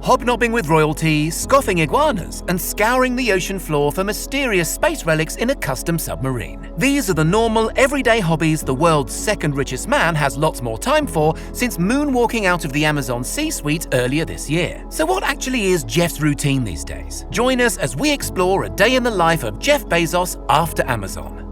hobnobbing with royalty, scoffing iguanas, and scouring the ocean floor for mysterious space relics in a custom submarine. These are the normal, everyday hobbies the world's second richest man has lots more time for since moonwalking out of the Amazon C-suite earlier this year. So what actually is Jeff's routine these days? Join us as we explore a day in the life of Jeff Bezos after Amazon.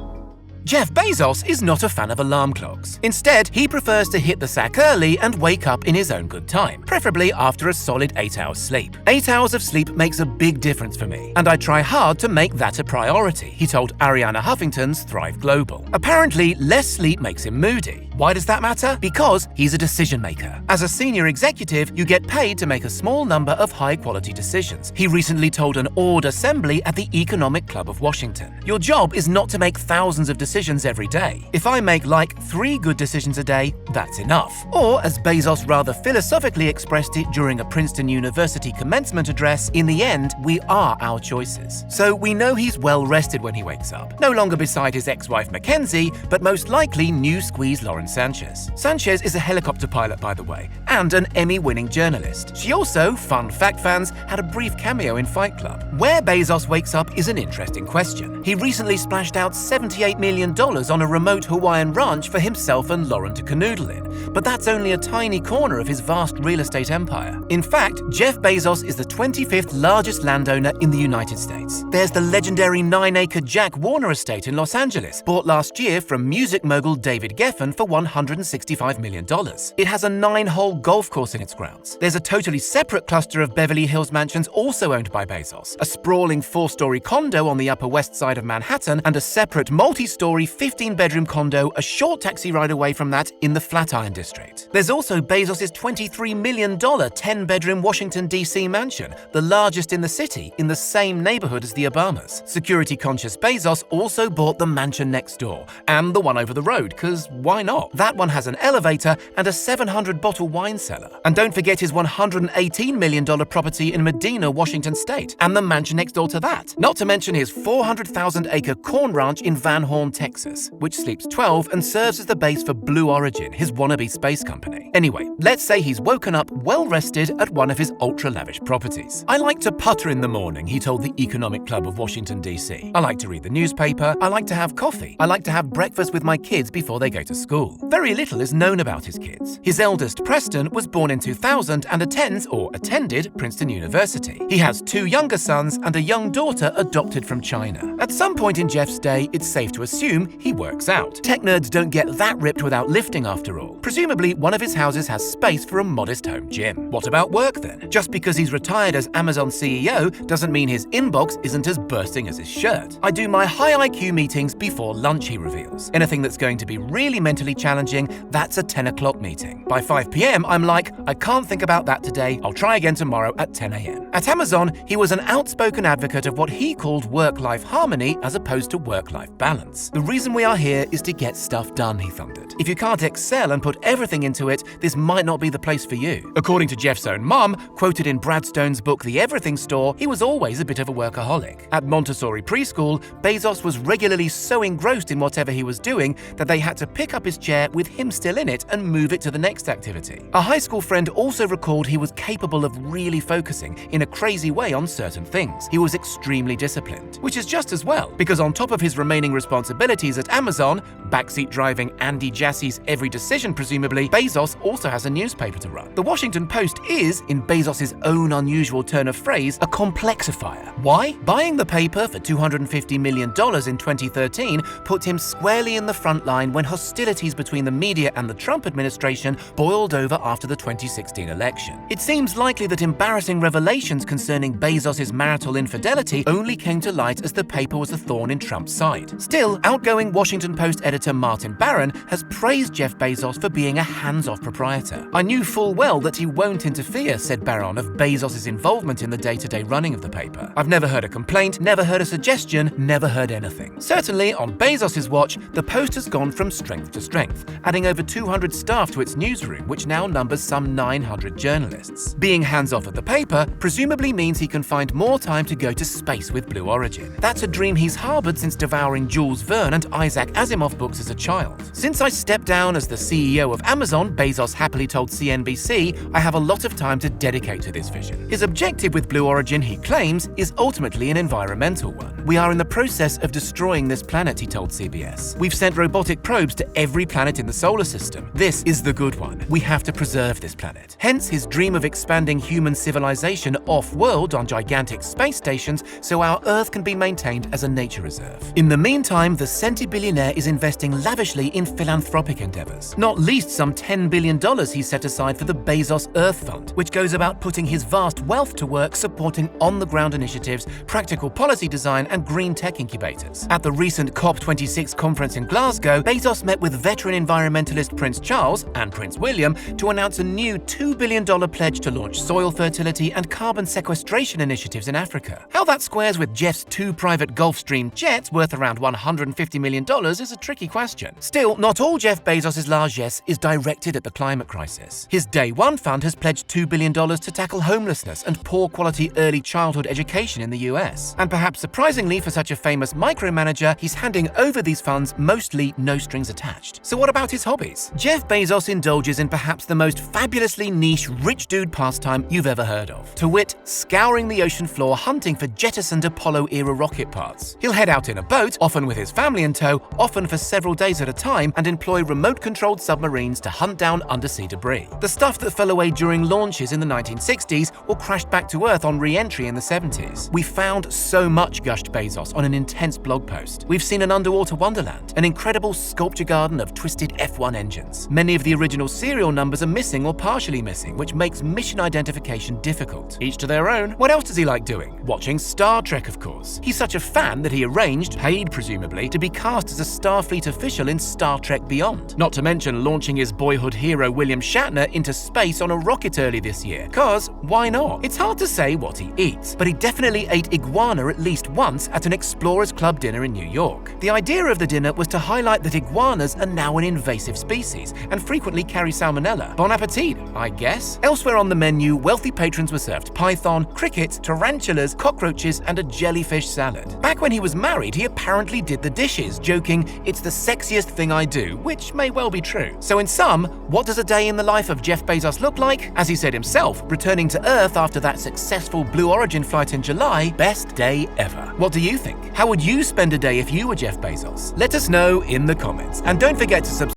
Jeff Bezos is not a fan of alarm clocks. Instead, he prefers to hit the sack early and wake up in his own good time, preferably after a solid 8 hours sleep. 8 hours of sleep makes a big difference for me, and I try hard to make that a priority, he told Arianna Huffington's Thrive Global. Apparently, less sleep makes him moody. Why does that matter? Because he's a decision maker. As a senior executive, you get paid to make a small number of high-quality decisions. He recently told an awed assembly at the Economic Club of Washington. Your job is not to make thousands of decisions every day. If I make like 3 good decisions a day, that's enough. Or, as Bezos rather philosophically expressed it during a Princeton University commencement address, in the end, we are our choices. So we know he's well rested when he wakes up. No longer beside his ex-wife Mackenzie, but most likely new squeeze Lauren Sanchez. Sanchez is a helicopter pilot, by the way, and an Emmy-winning journalist. She also, fun fact fans, had a brief cameo in Fight Club. Where Bezos wakes up is an interesting question. He recently splashed out $78 million on a remote Hawaiian ranch for himself and Lauren to canoodle in, but that's only a tiny corner of his vast real estate empire. In fact, Jeff Bezos is the 25th largest landowner in the United States. There's the legendary 9-acre Jack Warner estate in Los Angeles, bought last year from music mogul David Geffen for $165 million. It has a 9-hole golf course in its grounds. There's a totally separate cluster of Beverly Hills mansions also owned by Bezos, a sprawling 4-story condo on the Upper West Side of Manhattan, and a separate multi-story 15-bedroom condo a short taxi ride away from that in the Flatiron district. There's also Bezos' $23 million 10-bedroom Washington, D.C. mansion, the largest in the city, in the same neighborhood as the Obamas. Security-conscious Bezos also bought the mansion next door, and the one over the road, because why not? That one has an elevator and a 700-bottle wine cellar. And don't forget his $118 million property in Medina, Washington state, and the mansion next door to that. Not to mention his 400,000-acre corn ranch in Van Horn, Texas, which sleeps 12 and serves as the base for Blue Origin, his wannabe space company. Anyway, let's say he's woken up well-rested at one of his ultra-lavish properties. I like to putter in the morning, he told the Economic Club of Washington, D.C. I like to read the newspaper, I like to have coffee, I like to have breakfast with my kids before they go to school. Very little is known about his kids. His eldest, Preston, was born in 2000 and attended Princeton University. He has 2 younger sons and a young daughter adopted from China. At some point in Jeff's day, it's safe to assume he works out. Tech nerds don't get that ripped without lifting after all. Presumably, one of his houses has space for a modest home gym. What about work then? Just because he's retired as Amazon CEO doesn't mean his inbox isn't as bursting as his shirt. I do my high IQ meetings before lunch, he reveals. Anything that's going to be really mentally challenging, that's a 10 o'clock meeting. By 5 p.m., I'm like, I can't think about that today, I'll try again tomorrow at 10 a.m. At Amazon, he was an outspoken advocate of what he called work-life harmony as opposed to work-life balance. The reason we are here is to get stuff done, he thundered. If you can't excel and put everything into it, this might not be the place for you. According to Jeff's own mom, quoted in Brad Stone's book The Everything Store, he was always a bit of a workaholic. At Montessori preschool, Bezos was regularly so engrossed in whatever he was doing that they had to pick up his chair with him still in it and move it to the next activity. A high school friend also recalled he was capable of really focusing in a crazy way on certain things. He was extremely disciplined, which is just as well, because on top of his remaining responsibilities at Amazon, backseat driving Andy Jassy's every decision presumably, Bezos also has a newspaper to run. The Washington Post is, in Bezos' own unusual turn of phrase, a complexifier. Why? Buying the paper for $250 million in 2013 put him squarely in the front line when hostilities between the media and the Trump administration boiled over after the 2016 election. It seems likely that embarrassing revelations concerning Bezos' marital infidelity only came to light as the paper was a thorn in Trump's side. Still, outgoing Washington Post editor Martin Barron has praised Jeff Bezos for being a hands-off proprietor. I knew full well that he won't interfere, said Barron, of Bezos' involvement in the day-to-day running of the paper. I've never heard a complaint, never heard a suggestion, never heard anything. Certainly, on Bezos' watch, the Post has gone from strength to strength. strength, adding over 200 staff to its newsroom, which now numbers some 900 journalists. Being hands-off at the paper presumably means he can find more time to go to space with Blue Origin. That's a dream he's harbored since devouring Jules Verne and Isaac Asimov books as a child. "Since I stepped down as the CEO of Amazon," Bezos happily told CNBC, "I have a lot of time to dedicate to this vision." His objective with Blue Origin, he claims, is ultimately an environmental one. "We are in the process of destroying this planet," he told CBS. "We've sent robotic probes to every planet in the solar system. This is the good one. We have to preserve this planet." Hence his dream of expanding human civilization off-world on gigantic space stations so our Earth can be maintained as a nature reserve. In the meantime, the centibillionaire is investing lavishly in philanthropic endeavors. Not least some $10 billion he set aside for the Bezos Earth Fund, which goes about putting his vast wealth to work supporting on-the-ground initiatives, practical policy design, and green tech incubators. At the recent COP26 conference in Glasgow, Bezos met with veteran environmentalist Prince Charles and Prince William to announce a new $2 billion pledge to launch soil fertility and carbon sequestration initiatives in Africa. How that squares with Jeff's 2 private Gulfstream jets worth around $150 million is a tricky question. Still, not all Jeff Bezos' largesse is directed at the climate crisis. His Day One fund has pledged $2 billion to tackle homelessness and poor quality early childhood education in the US. And perhaps surprisingly for such a famous micromanager, he's handing over these funds mostly no strings attached. So what about his hobbies? Jeff Bezos indulges in perhaps the most fabulously niche rich dude pastime you've ever heard of. To wit, scouring the ocean floor hunting for jettisoned Apollo-era rocket parts. He'll head out in a boat, often with his family in tow, often for several days at a time, and employ remote-controlled submarines to hunt down undersea debris. The stuff that fell away during launches in the 1960s or crashed back to Earth on re-entry in the 70s. "We found so much," gushed Bezos on an intense blog post. "We've seen an underwater wonderland, an incredible sculpture garden of twisted F1 engines. Many of the original serial numbers are missing or partially missing, which makes mission identification difficult. Each to their own. What else does he like doing? Watching Star Trek, of course. He's such a fan that he arranged, paid presumably, to be cast as a Starfleet official in Star Trek Beyond. Not to mention launching his boyhood hero William Shatner into space on a rocket early this year. 'Cause why not? It's hard to say what he eats, but he definitely ate iguana at least once at an Explorers Club dinner in New York. The idea of the dinner was to highlight that iguanas are now an invasive species and frequently carry salmonella. Bon appetit, I guess. Elsewhere on the menu, wealthy patrons were served python, crickets, tarantulas, cockroaches, and a jellyfish salad. Back when he was married, he apparently did the dishes, joking, "It's the sexiest thing I do," which may well be true. So in sum, what does a day in the life of Jeff Bezos look like? As he said himself, returning to Earth after that successful Blue Origin flight in July, best day ever. What do you think? How would you spend a day if you were Jeff Bezos? Let us know in the comments. And don't forget to subscribe